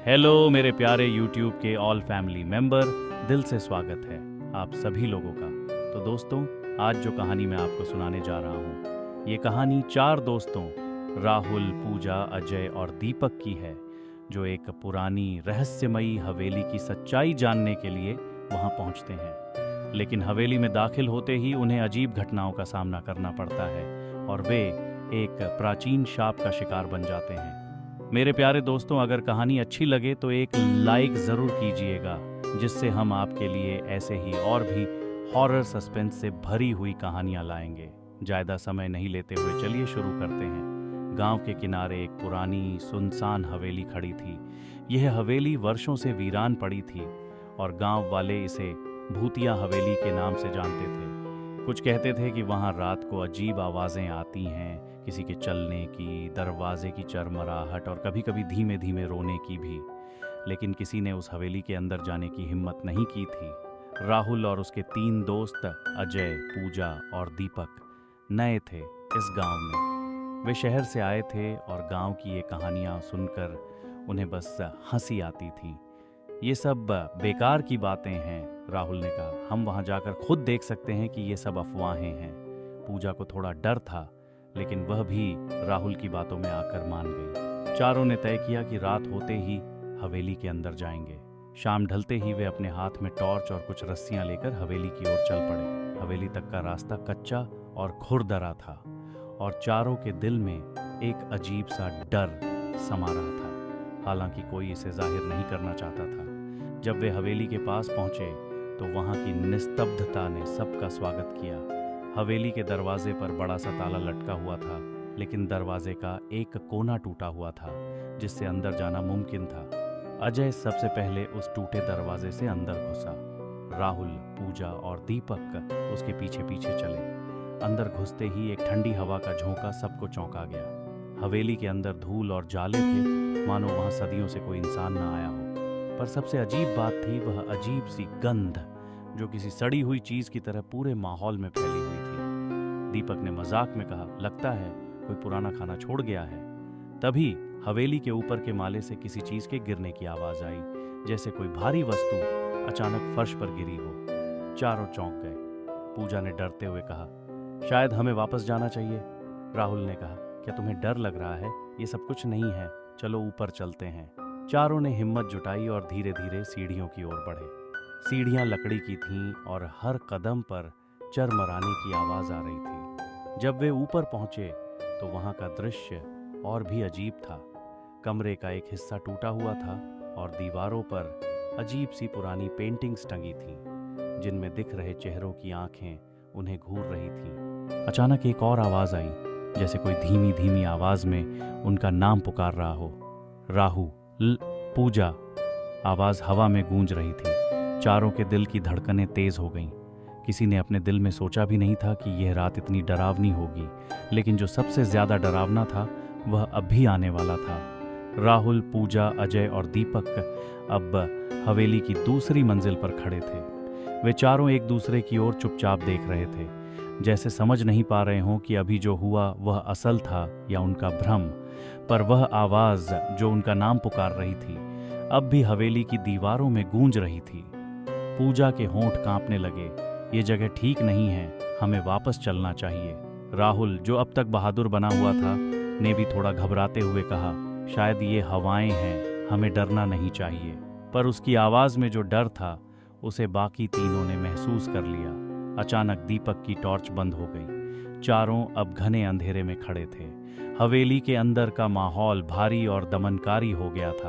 Hello मेरे प्यारे YouTube के ऑल फैमिली मेंबर, दिल से स्वागत है आप सभी लोगों का। तो दोस्तों, आज जो कहानी मैं आपको सुनाने जा रहा हूँ, ये कहानी 4 दोस्तों राहुल, पूजा, अजय और दीपक की है, जो एक पुरानी रहस्यमयी हवेली की सच्चाई जानने के लिए वहाँ पहुँचते हैं। लेकिन हवेली में दाखिल होते ही उन्हें अजीब घटनाओं का सामना करना पड़ता है और वे एक प्राचीन शाप का शिकार बन जाते हैं। मेरे प्यारे दोस्तों, अगर कहानी अच्छी लगे तो एक लाइक ज़रूर कीजिएगा, जिससे हम आपके लिए ऐसे ही और भी हॉरर सस्पेंस से भरी हुई कहानियां लाएंगे। ज़्यादा समय नहीं लेते हुए चलिए शुरू करते हैं। गांव के किनारे एक पुरानी सुनसान हवेली खड़ी थी। यह हवेली वर्षों से वीरान पड़ी थी और गांव वाले इसे भूतिया हवेली के नाम से जानते थे। कुछ कहते थे कि वहाँ रात को अजीब आवाज़ें आती हैं, किसी के चलने की, दरवाजे की चरमराहट और कभी कभी धीमे धीमे रोने की भी। लेकिन किसी ने उस हवेली के अंदर जाने की हिम्मत नहीं की थी। राहुल और उसके 3 दोस्त अजय, पूजा और दीपक नए थे इस गांव में। वे शहर से आए थे और गांव की ये कहानियां सुनकर उन्हें बस हंसी आती थी। ये सब बेकार की बातें हैं, राहुल ने कहा। हम वहां जाकर खुद देख सकते हैं कि ये सब अफवाहें हैं। पूजा को थोड़ा डर था, लेकिन वह भी राहुल की बातों में आकर मान गई। चारों ने तय किया कि रात होते ही हवेली के अंदर जाएंगे। शाम ढलते ही वे अपने हाथ में टॉर्च और कुछ रस्सियां लेकर हवेली की ओर चल पड़े। हवेली तक का रास्ता कच्चा और खुरदरा था और चारों के दिल में एक अजीब सा डर समा रहा था। हालांकि कोई इसे जाहिर नहीं करना चाहता था। जब वे हवेली के पास पहुंचे तो वहां की निस्तब्धता ने सबका स्वागत किया। हवेली के दरवाजे पर बड़ा सा ताला लटका हुआ था, लेकिन दरवाजे का एक कोना टूटा हुआ था जिससे अंदर जाना मुमकिन था। अजय सबसे पहले उस टूटे दरवाजे से अंदर घुसा। राहुल, पूजा और दीपक उसके पीछे पीछे चले। अंदर घुसते ही एक ठंडी हवा का झोंका सबको चौंका गया। हवेली के अंदर धूल और जाले थे, मानो वहां सदियों से कोई इंसान न आया हो। पर सबसे अजीब बात थी वह अजीब सी गंध, जो किसी सड़ी हुई चीज की तरह पूरे माहौल में फैली हुई थी। दीपक ने मजाक में कहा, लगता है कोई पुराना खाना छोड़ गया है। तभी हवेली के ऊपर के माले से किसी चीज के गिरने की आवाज आई, जैसे कोई भारी वस्तु अचानक फर्श पर गिरी हो। चारों चौंक गए। पूजा ने डरते हुए कहा, शायद हमें वापस जाना चाहिए। राहुल ने कहा, क्या तुम्हें डर लग रहा है? ये सब कुछ नहीं है, चलो ऊपर चलते हैं। चारों ने हिम्मत जुटाई और धीरे धीरे सीढ़ियों की ओर बढ़े। सीढ़ियां लकड़ी की थीं और हर कदम पर चरमराने की आवाज आ रही थी। जब वे ऊपर पहुंचे तो वहां का दृश्य और भी अजीब था। कमरे का एक हिस्सा टूटा हुआ था और दीवारों पर अजीब सी पुरानी पेंटिंग्स टंगी थीं, जिनमें दिख रहे चेहरों की आंखें उन्हें घूर रही थीं। अचानक एक और आवाज आई, जैसे कोई धीमी धीमी आवाज में उनका नाम पुकार रहा हो। राहुल, पूजा। आवाज हवा में गूंज रही थी। चारों के दिल की धड़कनें तेज हो गईं। किसी ने अपने दिल में सोचा भी नहीं था कि यह रात इतनी डरावनी होगी, लेकिन जो सबसे ज्यादा डरावना था वह अब भी आने वाला था। राहुल, पूजा, अजय और दीपक अब हवेली की दूसरी मंजिल पर खड़े थे। वे चारों एक दूसरे की ओर चुपचाप देख रहे थे, जैसे समझ नहीं पा रहे हों कि अभी जो हुआ वह असल था या उनका भ्रम। पर वह आवाज जो उनका नाम पुकार रही थी अब भी हवेली की दीवारों में गूंज रही थी। पूजा के होंठ कांपने लगे। ये जगह ठीक नहीं है, हमें वापस चलना चाहिए। राहुल, जो अब तक बहादुर बना हुआ था, ने भी थोड़ा घबराते हुए कहा, शायद ये हवाएं हैं, हमें डरना नहीं चाहिए। पर उसकी आवाज में जो डर था उसे बाकी तीनों ने महसूस कर लिया। अचानक दीपक की टॉर्च बंद हो गई। चारों अब घने अंधेरे में खड़े थे। हवेली के अंदर का माहौल भारी और दमनकारी हो गया था।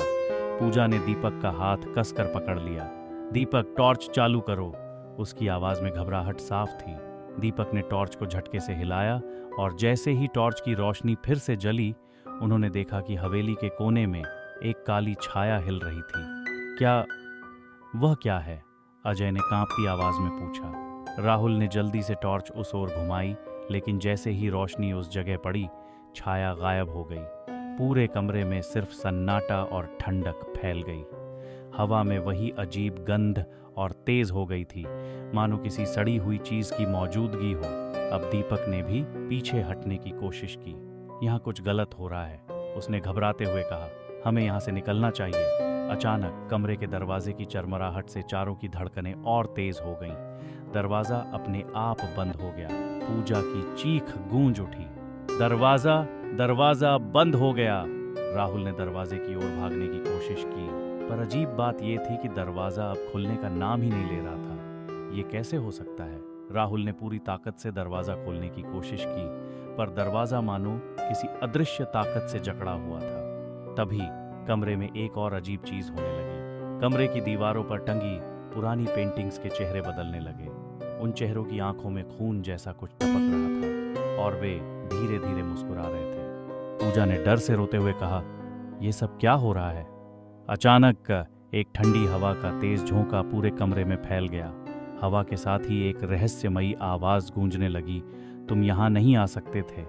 पूजा ने दीपक का हाथ कसकर पकड़ लिया। दीपक, टॉर्च चालू करो। उसकी आवाज में घबराहट साफ थी। दीपक ने टॉर्च को झटके से हिलाया और जैसे ही टॉर्च की रोशनी फिर से जली, उन्होंने देखा कि हवेली के कोने में एक काली छाया हिल रही थी। वह क्या है? अजय ने कांपती आवाज में पूछा। राहुल ने जल्दी से टॉर्च उस ओर घुमाई, लेकिन जैसे ही रोशनी उस जगह पड़ी, छाया गायब हो गई। पूरे कमरे में सिर्फ सन्नाटा और ठंडक फैल गई। हवा में वही अजीब गंध और तेज हो गई थी, मानो किसी सड़ी हुई चीज की मौजूदगी हो। अब दीपक ने भी पीछे हटने की कोशिश की। यहाँ कुछ गलत हो रहा है, उसने घबराते हुए कहा। हमें यहाँ से निकलना चाहिए। अचानक कमरे के दरवाजे की चरमराहट से चारों की धड़कनें और तेज हो गईं। दरवाजा अपने आप बंद हो गया। पूजा की चीख गूंज उठी, दरवाजा दरवाजा बंद हो गया। राहुल ने दरवाजे की ओर भागने की कोशिश की, पर अजीब बात यह थी कि दरवाजा अब खुलने का नाम ही नहीं ले रहा था। ये कैसे हो सकता है? राहुल ने पूरी ताकत से दरवाजा खोलने की कोशिश की, पर दरवाजा मानो किसी अदृश्य ताकत से जकड़ा हुआ था। तभी कमरे में एक और अजीब चीज होने लगी। कमरे की दीवारों पर टंगी पुरानी पेंटिंग्स के चेहरे बदलने लगे। उन चेहरों की आंखों में खून जैसा कुछ टपक रहा था और वे धीरे धीरे मुस्कुरा रहे थे। पूजा ने डर से रोते हुए कहा, यह सब क्या हो रहा है? अचानक एक ठंडी हवा का तेज झोंका पूरे कमरे में फैल गया। हवा के साथ ही एक रहस्यमयी आवाज गूंजने लगी, तुम यहां नहीं आ सकते थे,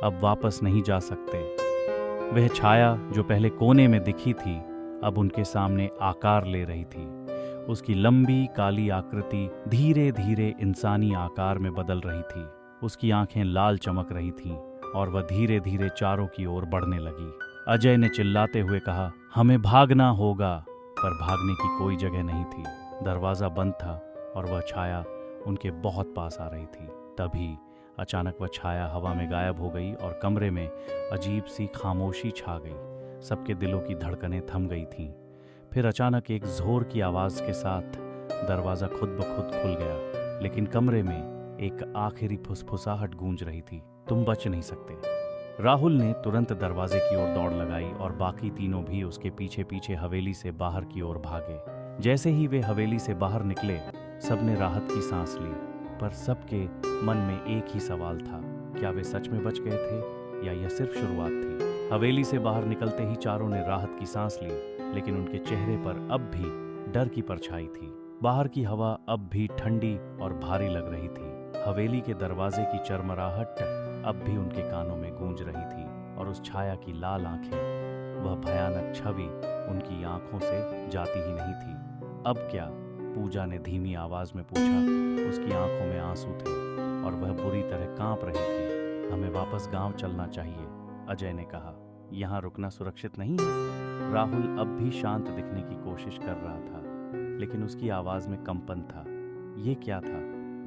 अब वापस नहीं जा सकते। वह छाया जो पहले कोने में दिखी थी अब उनके सामने आकार ले रही थी। उसकी लंबी काली आकृति धीरे धीरे इंसानी आकार में बदल रही थी। उसकी आंखें लाल चमक रही थीं और वह धीरे धीरे चारों की ओर बढ़ने लगी। अजय ने चिल्लाते हुए कहा, हमें भागना होगा, पर भागने की कोई जगह नहीं थी। दरवाजा बंद था और वह छाया उनके बहुत पास आ रही थी। तभी अचानक वह छाया हवा में गायब हो गई और कमरे में अजीब सी खामोशी छा गई। सबके दिलों की धड़कनें थम गई थीं। फिर अचानक एक जोर की आवाज के साथ दरवाजा खुद ब खुद खुल गया, लेकिन कमरे में एक आखिरी फुसफुसाहट गूंज रही थी, तुम बच नहीं सकते। राहुल ने तुरंत दरवाजे की ओर दौड़ लगाई और बाकी तीनों भी उसके पीछे पीछे हवेली से बाहर की ओर भागे। जैसे ही वे हवेली से बाहर निकले, सबने राहत की सांस ली, पर सबके मन में एक ही सवाल था, क्या वे सच में बच गए थे या यह सिर्फ शुरुआत थी? हवेली से बाहर निकलते ही चारों ने राहत की सांस ली, लेकिन उनके चेहरे पर अब भी डर की परछाई थी। बाहर की हवा अब भी ठंडी और भारी लग रही थी। हवेली के दरवाजे की चरमराहट अब भी उनके कानों में गूंज रही थी और उस छाया की लाल आंखें, वह भयानक छवि उनकी आंखों से जाती ही नहीं थी। अब क्या? पूजा ने धीमी आवाज में पूछा। उसकी आंखों में आंसू थे और वह बुरी तरह कांप रही थी। हमें वापस गांव चलना चाहिए, अजय ने कहा। यहाँ रुकना सुरक्षित नहीं है। राहुल अब भी शांत दिखने की कोशिश कर रहा था, लेकिन उसकी आवाज में कंपन था। ये क्या था?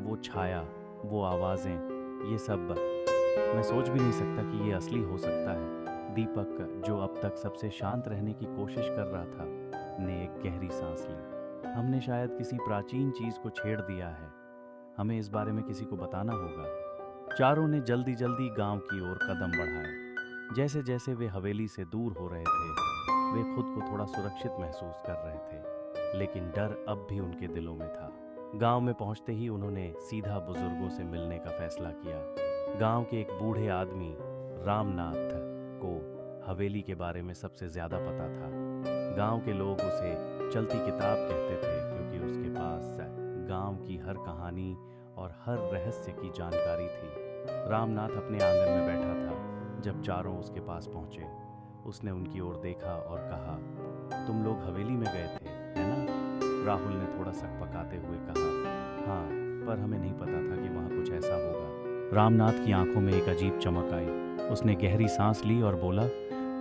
वो छाया, वो आवाजें, ये सब मैं सोच भी नहीं सकता कि ये असली हो सकता है। दीपक, जो अब तक सबसे शांत रहने की कोशिश कर रहा था, ने एक गहरी सांस ली। हमने शायद किसी प्राचीन चीज को छेड़ दिया है। हमें इस बारे में किसी को बताना होगा। चारों ने जल्दी जल्दी गांव की ओर कदम बढ़ाए। जैसे जैसे वे हवेली से दूर हो रहे थे, वे खुद को थोड़ा सुरक्षित महसूस कर रहे थे, लेकिन डर अब भी उनके दिलों में था। गांव में पहुंचते ही उन्होंने सीधा बुजुर्गों से मिलने का फैसला किया। गांव के एक बूढ़े आदमी रामनाथ को हवेली के बारे में सबसे ज्यादा पता था। गांव के लोग उसे चलती किताब कहते थे, क्योंकि उसके पास गांव की हर कहानी और हर रहस्य की जानकारी थी। रामनाथ अपने आंगन में बैठा था जब चारों उसके पास पहुंचे। उसने उनकी ओर देखा और कहा, तुम लोग हवेली में गए थे, है ना? राहुल ने थोड़ा सकपकाते हुए कहा, हाँ, पर हमें नहीं पता था कि वहाँ कुछ ऐसा होगा। रामनाथ की आंखों में एक अजीब चमक आई। उसने गहरी सांस ली और बोला,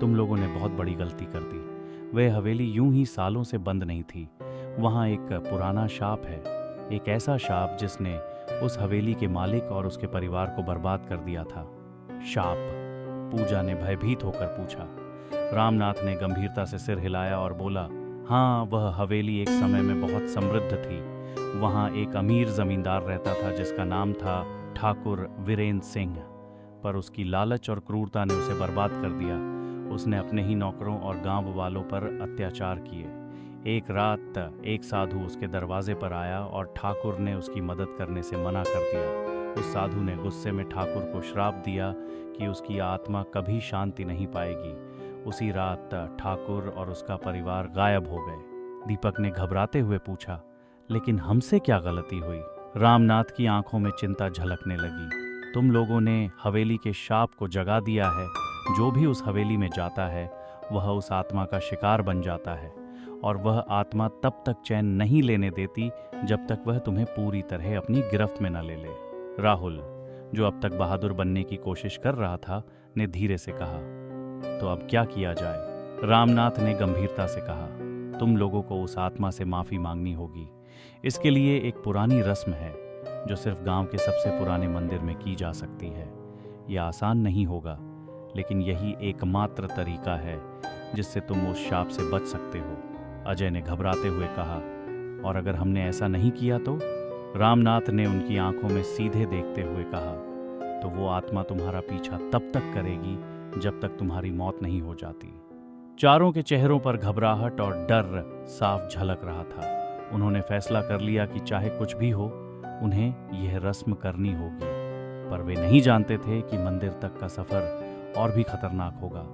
तुम लोगों ने बहुत बड़ी गलती कर दी। वह हवेली यूं ही सालों से बंद नहीं थी। वहाँ एक पुराना शाप है, एक ऐसा शाप जिसने उस हवेली के मालिक और उसके परिवार को बर्बाद कर दिया था। शाप? पूजा ने भयभीत होकर पूछा। रामनाथ ने गंभीरता से सिर हिलाया और बोला, हाँ, वह हवेली एक समय में बहुत समृद्ध थी। वहाँ एक अमीर जमींदार रहता था जिसका नाम था ठाकुर वीरेंद्र सिंह, पर उसकी लालच और क्रूरता ने उसे बर्बाद कर दिया। उसने अपने ही नौकरों और गांव वालों पर अत्याचार किए। एक रात एक साधु उसके दरवाजे पर आया और ठाकुर ने उसकी मदद करने से मना कर दिया। उस साधु ने गुस्से में ठाकुर को श्राप दिया कि उसकी आत्मा कभी शांति नहीं पाएगी। उसी रात ठाकुर और उसका परिवार गायब हो गए। दीपक ने घबराते हुए पूछा, लेकिन हमसे क्या गलती हुई? रामनाथ की आंखों में चिंता झलकने लगी। तुम लोगों ने हवेली के शाप को जगा दिया है। जो भी उस हवेली में जाता है वह उस आत्मा का शिकार बन जाता है, और वह आत्मा तब तक चैन नहीं लेने देती जब तक वह तुम्हें पूरी तरह अपनी गिरफ्त में न ले ले। राहुल, जो अब तक बहादुर बनने की कोशिश कर रहा था, ने धीरे से कहा, तो अब क्या किया जाए? रामनाथ ने गंभीरता से कहा, तुम लोगों को उस आत्मा से माफी मांगनी होगी। इसके लिए एक पुरानी रस्म है जो सिर्फ गांव के सबसे पुराने मंदिर में की जा सकती है। यह आसान नहीं होगा, लेकिन यही एकमात्र तरीका है जिससे तुम उस शाप से बच सकते हो। अजय ने घबराते हुए कहा, और अगर हमने ऐसा नहीं किया तो? रामनाथ ने उनकी आंखों में सीधे देखते हुए कहा, तो वो आत्मा तुम्हारा पीछा तब तक करेगी जब तक तुम्हारी मौत नहीं हो जाती। चारों के चेहरों पर घबराहट और डर साफ झलक रहा था। उन्होंने फैसला कर लिया कि चाहे कुछ भी हो, उन्हें यह रस्म करनी होगी। पर वे नहीं जानते थे कि मंदिर तक का सफर और भी खतरनाक होगा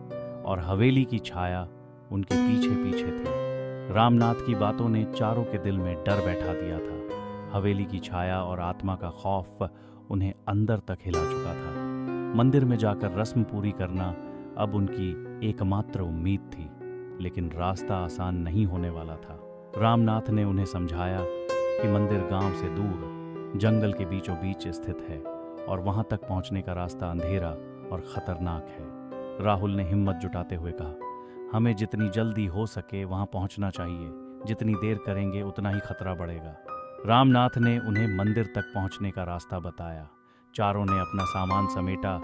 और हवेली की छाया उनके पीछे पीछे थी। रामनाथ की बातों ने चारों के दिल में डर बैठा दिया था। हवेली की छाया और आत्मा का खौफ उन्हें अंदर तक हिला चुका था। मंदिर में जाकर रस्म पूरी करना अब उनकी एकमात्र उम्मीद थी, लेकिन रास्ता आसान नहीं होने वाला था। रामनाथ ने उन्हें समझाया कि मंदिर गांव से दूर जंगल के बीचों बीच स्थित है और वहां तक पहुंचने का रास्ता अंधेरा और खतरनाक है। राहुल ने हिम्मत जुटाते हुए कहा, हमें जितनी जल्दी हो सके वहां पहुंचना चाहिए। जितनी देर करेंगे उतना ही खतरा बढ़ेगा। रामनाथ ने उन्हें मंदिर तक पहुंचने का रास्ता बताया। चारों ने अपना सामान समेटा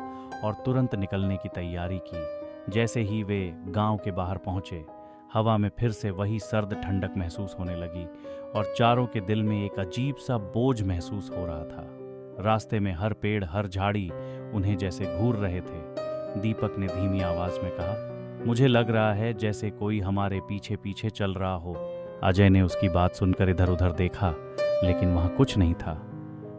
और तुरंत निकलने की तैयारी की। जैसे ही वे गांव के बाहर पहुंचे, हवा में फिर से वही सर्द ठंडक महसूस होने लगी और चारों के दिल में एक अजीब सा बोझ महसूस हो रहा था। रास्ते में हर पेड़, हर झाड़ी उन्हें जैसे घूर रहे थे। दीपक ने धीमी आवाज में कहा, मुझे लग रहा है जैसे कोई हमारे पीछे पीछे चल रहा हो। अजय ने उसकी बात सुनकर इधर उधर देखा, लेकिन वहां कुछ नहीं था।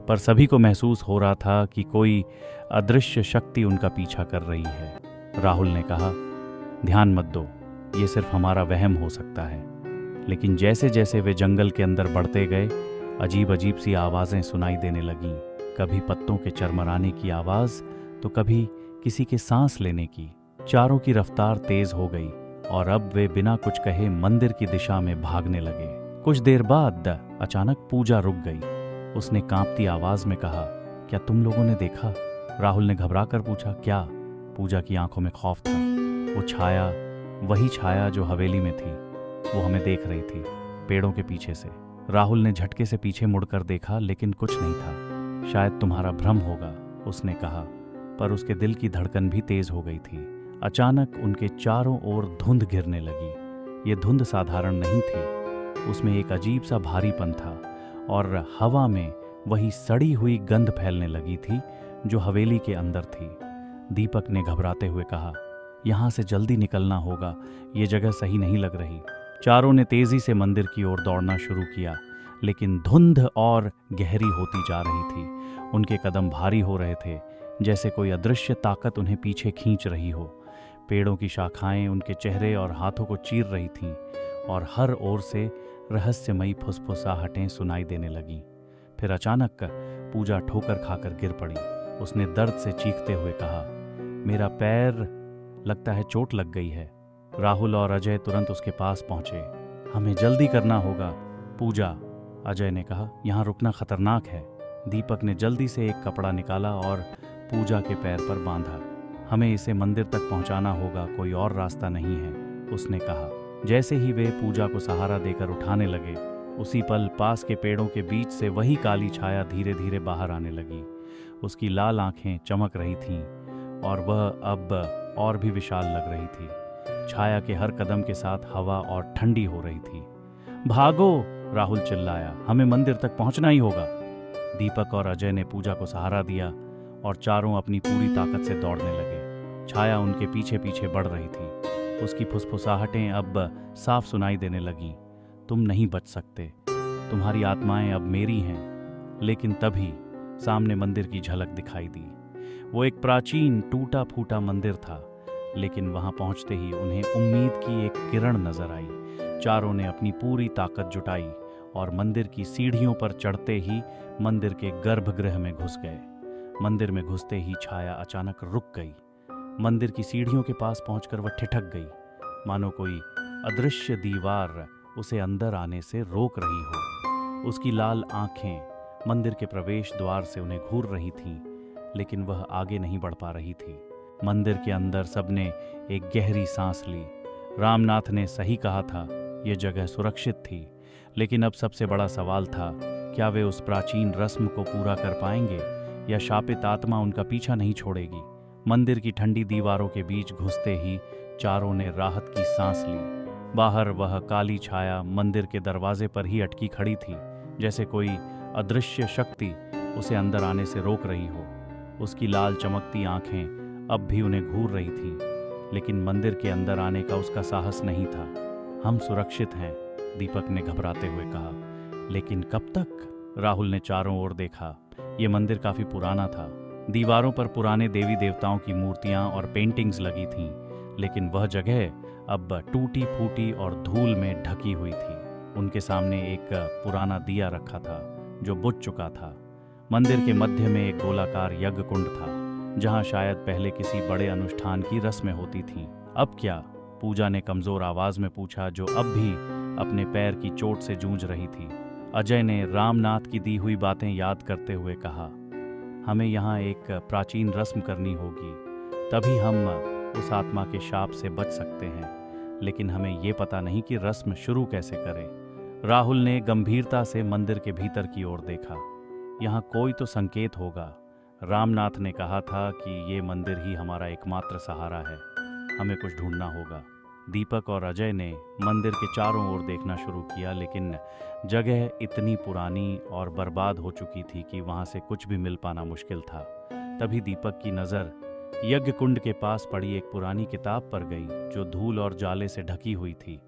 पर सभी को महसूस हो रहा था कि कोई अदृश्य शक्ति उनका पीछा कर रही है। राहुल ने कहा, ध्यान मत दो, ये सिर्फ हमारा वहम हो सकता है। लेकिन जैसे जैसे वे जंगल के अंदर बढ़ते गए, अजीब अजीब सी आवाजें सुनाई देने लगीं। कभी पत्तों के चरमराने की आवाज, तो कभी किसी के सांस लेने की। चारों की रफ्तार तेज हो गई और अब वे बिना कुछ कहे मंदिर की दिशा में भागने लगे। कुछ देर बाद अचानक पूजा रुक गई। उसने कांपती आवाज में कहा, क्या तुम लोगों ने देखा? राहुल ने घबरा कर पूछा, क्या? पूजा की आंखों में खौफ था। वो छाया, वही छाया जो हवेली में थी, वो हमें देख रही थी, पेड़ों के पीछे से। राहुल ने झटके से पीछे मुड़कर देखा, लेकिन कुछ नहीं था। शायद तुम्हारा भ्रम होगा, उसने कहा, पर उसके दिल की धड़कन भी तेज हो गई थी। अचानक उनके चारों ओर धुंध घिरने लगी। ये धुंध साधारण नहीं थी, उसमें एक अजीब सा भारीपन था और हवा में वही सड़ी हुई गंध फैलने लगी थी जो हवेली के अंदर थी। दीपक ने घबराते हुए कहा, यहाँ से जल्दी निकलना होगा, ये जगह सही नहीं लग रही। चारों ने तेजी से मंदिर की ओर दौड़ना शुरू किया, लेकिन धुंध और गहरी होती जा रही थी। उनके कदम भारी हो रहे थे, जैसे कोई अदृश्य ताकत उन्हें पीछे खींच रही हो। पेड़ों की शाखाएं उनके चेहरे और हाथों को चीर रही थीं और हर ओर से रहस्यमयी फुसफुसाहटें सुनाई देने लगीं। फिर अचानक पूजा ठोकर खाकर गिर पड़ी। उसने दर्द से चीखते हुए कहा, मेरा पैर, लगता है चोट लग गई है। राहुल और अजय तुरंत उसके पास पहुंचे। हमें जल्दी करना होगा। पूजा, अजय ने कहा, यहाँ रुकना खतरनाक है। दीपक ने जल्दी से एक कपड़ा निकाला और पूजा के पैर पर बांधा। हमें इसे मंदिर तक पहुंचाना होगा, कोई और रास्ता नहीं है, उसने कहा। जैसे ही वे पूजा को सहारा देकर उठाने लगे, उसी पल पास के पेड़ों के बीच से वही काली छाया धीरे धीरे बाहर आने लगी। उसकी लाल आंखें चमक रही थीं और वह अब और भी विशाल लग रही थी। छाया के हर कदम के साथ हवा और ठंडी हो रही थी। भागो, राहुल चिल्लाया, हमें मंदिर तक पहुंचना ही होगा। दीपक और अजय ने पूजा को सहारा दिया और चारों अपनी पूरी ताकत से दौड़ने लगे। छाया उनके पीछे पीछे बढ़ रही थी। उसकी फुसफुसाहटें अब साफ सुनाई देने लगीं, तुम नहीं बच सकते, तुम्हारी आत्माएं अब मेरी हैं। लेकिन तभी सामने मंदिर की झलक दिखाई दी। वो एक प्राचीन टूटा फूटा मंदिर था, लेकिन वहां पहुंचते ही उन्हें उम्मीद की एक किरण नजर आई। चारों ने अपनी पूरी ताकत जुटाई और मंदिर की सीढ़ियों पर चढ़ते ही मंदिर के गर्भगृह में घुस गए। मंदिर में घुसते ही छाया अचानक रुक गई। मंदिर की सीढ़ियों के पास पहुंचकर वह ठिठक गई, मानो कोई अदृश्य दीवार उसे अंदर आने से रोक रही हो। उसकी लाल आंखें मंदिर के प्रवेश द्वार से उन्हें घूर रही थीं, लेकिन वह आगे नहीं बढ़ पा रही थी। मंदिर के अंदर सबने एक गहरी सांस ली। रामनाथ ने सही कहा था, ये जगह सुरक्षित थी, लेकिन अब सबसे बड़ा सवाल था, क्या वे उस प्राचीन रस्म को पूरा कर पाएंगे या शापित आत्मा उनका पीछा नहीं छोड़ेगी। मंदिर की ठंडी दीवारों के बीच घुसते ही चारों ने राहत की सांस ली। बाहर वह काली छाया मंदिर के दरवाजे पर ही अटकी खड़ी थी, जैसे कोई अदृश्य शक्ति उसे अंदर आने से रोक रही हो। उसकी लाल चमकती आंखें अब भी उन्हें घूर रही थीं, लेकिन मंदिर के अंदर आने का उसका साहस नहीं था। हम सुरक्षित हैं, दीपक ने घबराते हुए कहा। लेकिन कब तक? राहुल ने चारों ओर देखा। ये मंदिर काफी पुराना था। दीवारों पर पुराने देवी देवताओं की मूर्तियां और पेंटिंग्स लगी थीं, लेकिन वह जगह अब टूटी फूटी और धूल में ढकी हुई थी। उनके सामने एक पुराना दिया रखा था जो बुझ चुका था। मंदिर के मध्य में एक गोलाकार यज्ञ कुंड था, जहां शायद पहले किसी बड़े अनुष्ठान की रस्में होती थीं। अब क्या? पूजा ने कमजोर आवाज में पूछा, जो अब भी अपने पैर की चोट से जूझ रही थी। अजय ने रामनाथ की दी हुई बातें याद करते हुए कहा, हमें यहाँ एक प्राचीन रस्म करनी होगी, तभी हम उस आत्मा के शाप से बच सकते हैं। लेकिन हमें ये पता नहीं कि रस्म शुरू कैसे करें। राहुल ने गंभीरता से मंदिर के भीतर की ओर देखा। यहाँ कोई तो संकेत होगा। रामनाथ ने कहा था कि ये मंदिर ही हमारा एकमात्र सहारा है, हमें कुछ ढूंढना होगा। दीपक और अजय ने मंदिर के चारों ओर देखना शुरू किया, लेकिन जगह इतनी पुरानी और बर्बाद हो चुकी थी कि वहां से कुछ भी मिल पाना मुश्किल था। तभी दीपक की नज़र यज्ञ कुंड के पास पड़ी एक पुरानी किताब पर गई, जो धूल और जाले से ढकी हुई थी।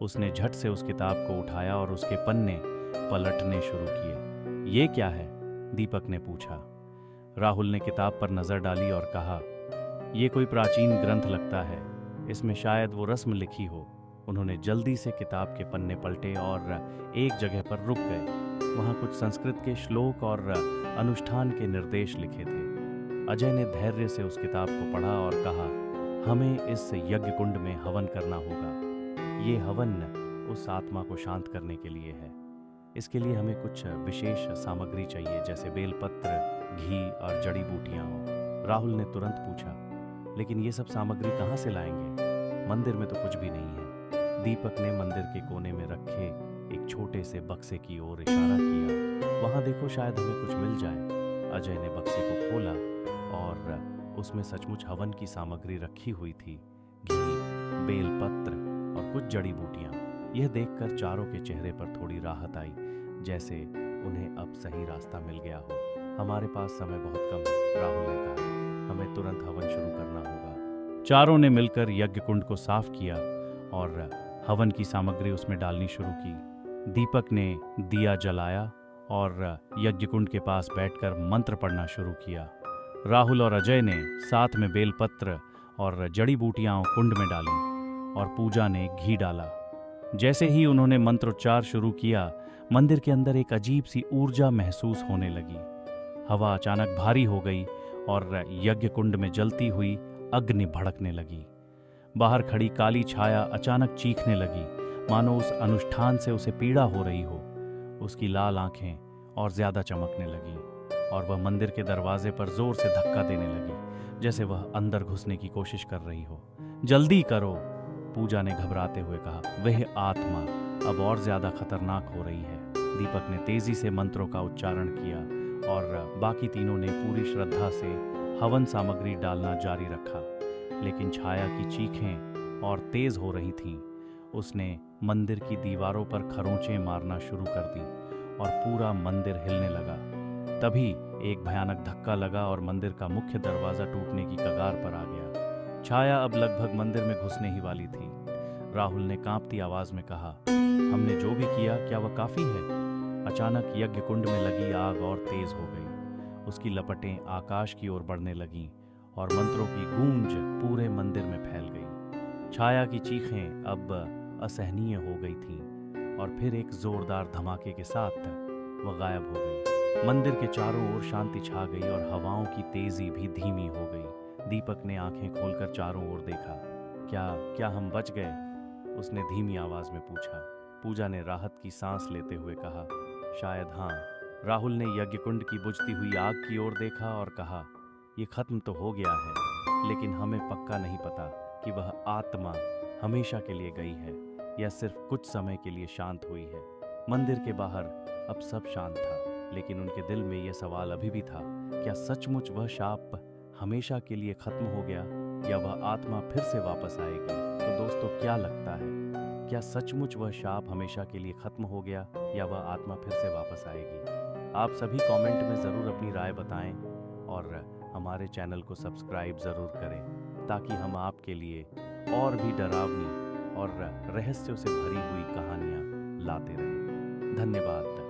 उसने झट से उस किताब को उठाया और उसके पन्ने पलटने शुरू किए। ये क्या है? दीपक ने पूछा। राहुल ने किताब पर नज़र डाली और कहा, यह कोई प्राचीन ग्रंथ लगता है, इसमें शायद वो रस्म लिखी हो। उन्होंने जल्दी से किताब के पन्ने पलटे और एक जगह पर रुक गए। वहाँ कुछ संस्कृत के श्लोक और अनुष्ठान के निर्देश लिखे थे। अजय ने धैर्य से उस किताब को पढ़ा और कहा, हमें इस यज्ञ कुंड में हवन करना होगा। ये हवन उस आत्मा को शांत करने के लिए है। इसके लिए हमें कुछ विशेष सामग्री चाहिए, जैसे बेलपत्र, घी और जड़ी बूटियां हो। राहुल ने तुरंत पूछा, लेकिन ये सब सामग्री कहाँ से लाएंगे? मंदिर में तो कुछ भी नहीं है। दीपक ने मंदिर के कोने में रखे एक छोटे से बक्से की ओर इशारा किया। वहां देखो, शायद हमें कुछ मिल जाए। अजय ने बक्से को खोला और उसमें सचमुच हवन की सामग्री रखी हुई थी। घी, बेलपत्र और कुछ जड़ी बूटियां। यह देखकर चारों के चेहरे पर थोड़ी राहत आई, जैसे उन्हें अब सही रास्ता मिल गया हो। हमारे पास समय बहुत कम है, राहुल ने कहा। हमें तुरंत हवन शुरू करना होगा। चारों ने मिलकर यज्ञ कुंड को साफ किया और हवन की सामग्री उसमें डालनी शुरू की। दीपक ने दिया जलाया और यज्ञ कुंड के पास बैठकर मंत्र पढ़ना शुरू किया। राहुल और अजय ने साथ में बेलपत्र और जड़ी बूटियां कुंड में डाली और पूजा ने घी डाला। जैसे ही उन्होंने मंत्रोच्चार शुरू किया, मंदिर के अंदर एक अजीब सी ऊर्जा महसूस होने लगी। हवा अचानक भारी हो गई और यज्ञ कुंड में जलती हुई अग्नि भड़कने लगी। बाहर खड़ी काली छाया अचानक चीखने लगी, मानो उस अनुष्ठान से उसे पीड़ा हो रही हो। उसकी लाल आंखें और ज्यादा चमकने लगी और वह मंदिर के दरवाजे पर जोर से धक्का देने लगी, जैसे वह अंदर घुसने की कोशिश कर रही हो। जल्दी करो, पूजा ने घबराते हुए कहा। वह आत्मा अब और ज्यादा खतरनाक हो रही है। दीपक ने तेजी से मंत्रों का उच्चारण किया और बाकी तीनों ने पूरी श्रद्धा से हवन सामग्री डालना जारी रखा। लेकिन छाया की चीखें और तेज हो रही थीं। उसने मंदिर की दीवारों पर खरोंचें मारना शुरू कर दी और पूरा मंदिर हिलने लगा। तभी एक भयानक धक्का लगा और मंदिर का मुख्य दरवाजा टूटने की कगार पर आ गया। छाया अब लगभग मंदिर में घुसने ही वाली थी। राहुल ने कांपती आवाज में कहा, हमने जो भी किया, क्या वह काफी है? अचानक यज्ञ कुंड में लगी आग और तेज हो गई। उसकी लपटें आकाश की ओर बढ़ने लगीं और मंत्रों की गूंज पूरे मंदिर में फैल गई। छाया की चीखें अब असहनीय हो गई थीं और फिर एक जोरदार धमाके के साथ वह गायब हो गई। मंदिर के चारों ओर शांति छा गई और हवाओं की तेजी भी धीमी हो गई। दीपक ने आंखें खोलकर चारों ओर देखा। क्या हम बच गए? उसने धीमी आवाज में पूछा। पूजा ने राहत की सांस लेते हुए कहा, शायद हाँ। राहुल ने यज्ञ कुंड की बुझती हुई आग की ओर देखा और कहा, यह खत्म तो हो गया है, लेकिन हमें पक्का नहीं पता कि वह आत्मा हमेशा के लिए गई है या सिर्फ कुछ समय के लिए शांत हुई है। मंदिर के बाहर अब सब शांत था, लेकिन उनके दिल में यह सवाल अभी भी था, क्या सचमुच वह शाप हमेशा के लिए खत्म हो गया या वह आत्मा फिर से वापस आएगी? तो दोस्तों, क्या लगता है, क्या सचमुच वह शाप हमेशा के लिए खत्म हो गया या वह आत्मा फिर से वापस आएगी? आप सभी कमेंट में ज़रूर अपनी राय बताएं और हमारे चैनल को सब्सक्राइब ज़रूर करें, ताकि हम आपके लिए और भी डरावनी और रहस्यों से भरी हुई कहानियाँ लाते रहें। धन्यवाद।